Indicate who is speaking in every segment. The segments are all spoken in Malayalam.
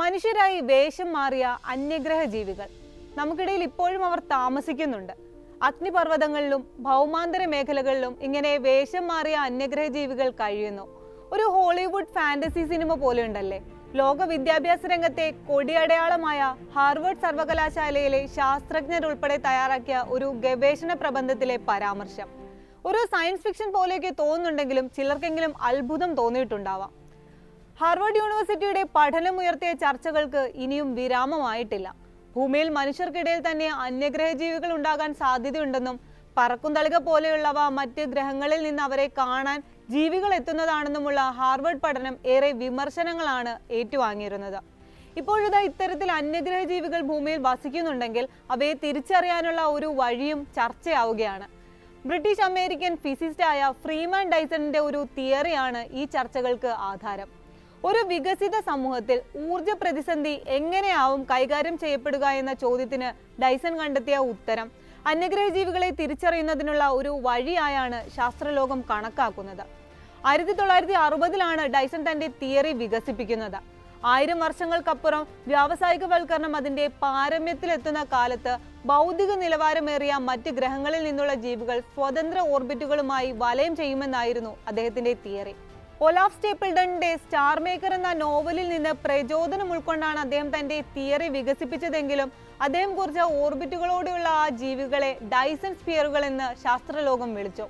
Speaker 1: മനുഷ്യരായി വേഷം മാറിയ അന്യഗ്രഹ ജീവികൾ നമുക്കിടയിൽ ഇപ്പോഴും അവർ താമസിക്കുന്നുണ്ട്. അഗ്നിപർവ്വതങ്ങളിലും ഭൗമാന്തര മേഖലകളിലും ഇങ്ങനെ വേഷം മാറിയ അന്യഗ്രഹ ജീവികൾ കഴിയുന്നു. ഒരു ഹോളിവുഡ് ഫാന്റസി സിനിമ പോലെയുണ്ടല്ലേ? ലോക വിദ്യാഭ്യാസ രംഗത്തെ കൊടിയടയാളമായ ഹാർവർഡ് സർവകലാശാലയിലെ ശാസ്ത്രജ്ഞരുൾപ്പെടെ തയ്യാറാക്കിയ ഒരു ഗവേഷണ പ്രബന്ധത്തിലെ പരാമർശം ഒരു സയൻസ് ഫിക്ഷൻ പോലെയൊക്കെ തോന്നുന്നുണ്ടെങ്കിലും ചിലർക്കെങ്കിലും അത്ഭുതം തോന്നിയിട്ടുണ്ടാവാം. ഹാർവർഡ് യൂണിവേഴ്സിറ്റിയുടെ പഠനമുയർത്തിയ ചർച്ചകൾക്ക് ഇനിയും വിരാമമായിട്ടില്ല. ഭൂമിയിൽ മനുഷ്യർക്കിടയിൽ തന്നെ അന്യഗ്രഹ ജീവികൾ ഉണ്ടാകാൻ സാധ്യതയുണ്ടെന്നും പറക്കുംതളിക പോലെയുള്ളവ മറ്റ് ഗ്രഹങ്ങളിൽ നിന്ന് അവരെ കാണാൻ ജീവികൾ എത്തുന്നതാണെന്നുമുള്ള ഹാർവർഡ് പഠനം ഏറെ വിമർശനങ്ങളാണ് ഏറ്റുവാങ്ങിയിരുന്നത്. ഇപ്പോഴിതാ ഇത്തരത്തിൽ അന്യഗ്രഹ ജീവികൾ ഭൂമിയിൽ വസിക്കുന്നുണ്ടെങ്കിൽ അവയെ തിരിച്ചറിയാനുള്ള ഒരു വഴിയും ചർച്ചയാവുകയാണ്. ബ്രിട്ടീഷ് അമേരിക്കൻ ഫിസിസ്റ്റായ ഫ്രീമാൻ ഡൈസണിന്റെ ഒരു തിയറിയാണ് ഈ ചർച്ചകൾക്ക് ആധാരം. ഒരു വികസിത സമൂഹത്തിൽ ഊർജ പ്രതിസന്ധി എങ്ങനെയാവും കൈകാര്യം ചെയ്യപ്പെടുക എന്ന ചോദ്യത്തിന് ഡൈസൺ കണ്ടെത്തിയ ഉത്തരം അന്യഗ്രഹ ജീവികളെ തിരിച്ചറിയുന്നതിനുള്ള ഒരു വഴിയായാണ് ശാസ്ത്രലോകം കണക്കാക്കുന്നത്. 1960-ലാണ് ഡൈസൺ തന്റെ തിയറി വികസിപ്പിക്കുന്നത്. 1000 വർഷങ്ങൾക്കപ്പുറം വ്യാവസായികവൽക്കരണം അതിന്റെ പാരമ്യത്തിലെത്തുന്ന കാലത്ത് ഭൗതിക നിലവാരമേറിയ മറ്റ് ഗ്രഹങ്ങളിൽ നിന്നുള്ള ജീവികൾ സ്വതന്ത്ര ഓർബിറ്റുകളുമായി വലയം ചെയ്യുമെന്നായിരുന്നു അദ്ദേഹത്തിന്റെ തിയറി. ഒലാഫ് സ്റ്റേപ്പിൾഡന്റെ സ്റ്റാർ മേക്കർ എന്ന നോവലിൽ നിന്ന് പ്രചോദനം ഉൾക്കൊണ്ടാണ് അദ്ദേഹം തന്റെ തിയറി വികസിപ്പിച്ചതെങ്കിലും അദ്ദേഹം കുറിച്ച ഓർബിറ്റുകളോടെയുള്ള ആ ജീവികളെ ഡൈസൺ സ്ഫിയറുകൾ എന്ന് ശാസ്ത്രലോകം വിളിച്ചു.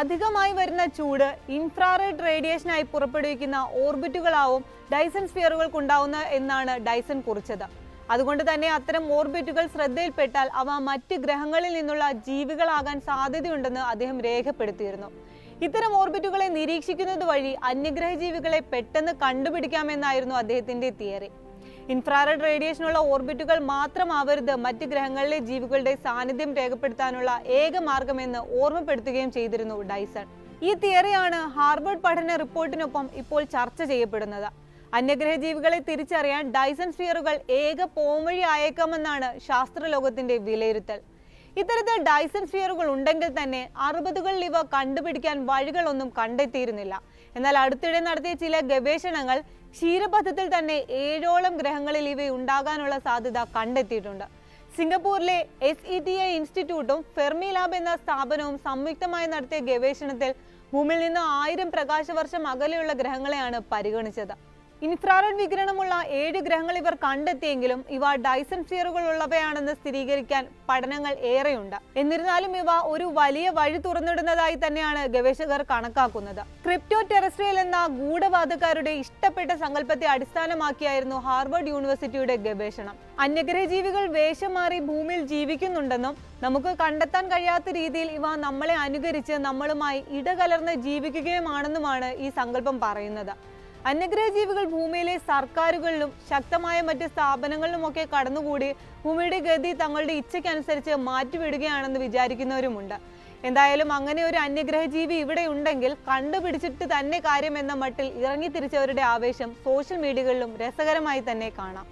Speaker 1: അധികമായി വരുന്ന ചൂട് ഇൻഫ്രാറെഡ് റേഡിയേഷനായി പുറപ്പെടുവിക്കുന്ന ഓർബിറ്റുകളാവും ഡൈസൺ സ്ഫിയറുകൾക്കുണ്ടാവുന്ന എന്നാണ് ഡൈസൺ കുറിച്ചത്. അതുകൊണ്ട് തന്നെ അത്തരം ഓർബിറ്റുകൾ ശ്രദ്ധയിൽപ്പെട്ടാൽ അവ മറ്റ് ഗ്രഹങ്ങളിൽ നിന്നുള്ള ജീവികളാകാൻ സാധ്യതയുണ്ടെന്ന് അദ്ദേഹം രേഖപ്പെടുത്തിയിരുന്നു. ഇത്തരം ഓർബിറ്റുകളെ നിരീക്ഷിക്കുന്നത് വഴി അന്യഗ്രഹ ജീവികളെ പെട്ടെന്ന് കണ്ടുപിടിക്കാമെന്നായിരുന്നു അദ്ദേഹത്തിന്റെ തിയറി. ഇൻഫ്രാറെഡ് റേഡിയേഷനുള്ള ഓർബിറ്റുകൾ മാത്രമാവരുത് മറ്റ് ഗ്രഹങ്ങളിലെ ജീവികളുടെ സാന്നിധ്യം രേഖപ്പെടുത്താനുള്ള ഏക മാർഗമെന്ന് ഓർമ്മപ്പെടുത്തുകയും ചെയ്തിരുന്നു ഡൈസൺ. ഈ തിയറിയാണ് ഹാർവർഡ് പഠന റിപ്പോർട്ടിനൊപ്പം ഇപ്പോൾ ചർച്ച ചെയ്യപ്പെടുന്നത്. അന്യഗ്രഹ ജീവികളെ തിരിച്ചറിയാൻ ഡൈസൺ സ്ഫിയറുകൾ ഏക പോംവഴി ആയേക്കാമെന്നാണ് ശാസ്ത്രലോകത്തിന്റെ വിലയിരുത്തൽ. ഇത്തരത്തിൽ ഡൈസൺ സ്ഫിയറുകൾ ഉണ്ടെങ്കിൽ തന്നെ 60കളിൽ ഇവ കണ്ടുപിടിക്കാൻ വഴികളൊന്നും കണ്ടെത്തിയിരുന്നില്ല. എന്നാൽ അടുത്തിടെ നടത്തിയ ചില ഗവേഷണങ്ങൾ ക്ഷീരപഥത്തിൽ തന്നെ 7ഓളം ഗ്രഹങ്ങളിൽ ഇവ ഉണ്ടാകാനുള്ള സാധ്യത കണ്ടെത്തിയിട്ടുണ്ട്. സിംഗപ്പൂരിലെ SETI ഇൻസ്റ്റിറ്റ്യൂട്ടും ഫെർമി ലാബ് എന്ന സ്ഥാപനവും സംയുക്തമായി നടത്തിയ ഗവേഷണത്തിൽ ഭൂമിയിൽ നിന്ന് 1000 പ്രകാശവർഷം അകലെയുള്ള ഗ്രഹങ്ങളെയാണ് പരിഗണിച്ചത്. ഇൻഫ്രാറെഡ് വികിരണമുള്ള 7 ഗ്രഹങ്ങൾ ഇവർ കണ്ടെത്തിയെങ്കിലും ഇവ ഡൈസൺ സ്ഫിയറുകൾ ഉള്ളവയാണെന്ന് സ്ഥിരീകരിക്കാൻ പഠനങ്ങൾ ഏറെയുണ്ട്. എന്നിരുന്നാലും ഇവ ഒരു വലിയ വഴി തുറന്നിടുന്നതായി തന്നെയാണ് ഗവേഷകർ കണക്കാക്കുന്നത്. ക്രിപ്റ്റോ ടെറസ്ട്രിയൽ എന്ന ഗൂഢവാദക്കാരുടെ ഇഷ്ടപ്പെട്ട സങ്കല്പത്തെ അടിസ്ഥാനമാക്കിയായിരുന്നു ഹാർവർഡ് യൂണിവേഴ്സിറ്റിയുടെ ഗവേഷണം. അന്യഗ്രഹ ജീവികൾ വേഷം മാറി ഭൂമിയിൽ ജീവിക്കുന്നുണ്ടെന്നും നമുക്ക് കണ്ടെത്താൻ കഴിയാത്ത രീതിയിൽ ഇവ നമ്മളെ അനുകരിച്ച് നമ്മളുമായി ഇടകലർന്ന് ജീവിക്കുകയുമാണെന്നുമാണ് ഈ സങ്കല്പം പറയുന്നത്. അന്യഗ്രഹ ജീവികൾ ഭൂമിയിലെ സർക്കാരുകളിലും ശക്തമായ മറ്റ് സ്ഥാപനങ്ങളിലുമൊക്കെ കടന്നുകൂടി ഭൂമിയുടെ ഗതി തങ്ങളുടെ ഇച്ഛയ്ക്കനുസരിച്ച് മാറ്റിവിടുകയാണെന്ന് വിചാരിക്കുന്നവരുമുണ്ട്. എന്തായാലും അങ്ങനെ ഒരു അന്യഗ്രഹ ജീവി ഇവിടെ ഉണ്ടെങ്കിൽ കണ്ടുപിടിച്ചിട്ട് തന്നെ കാര്യം എന്ന മട്ടിൽ ഇറങ്ങിത്തിരിച്ചവരുടെ ആവേശം സോഷ്യൽ മീഡിയകളിലും രസകരമായി തന്നെ കാണാം.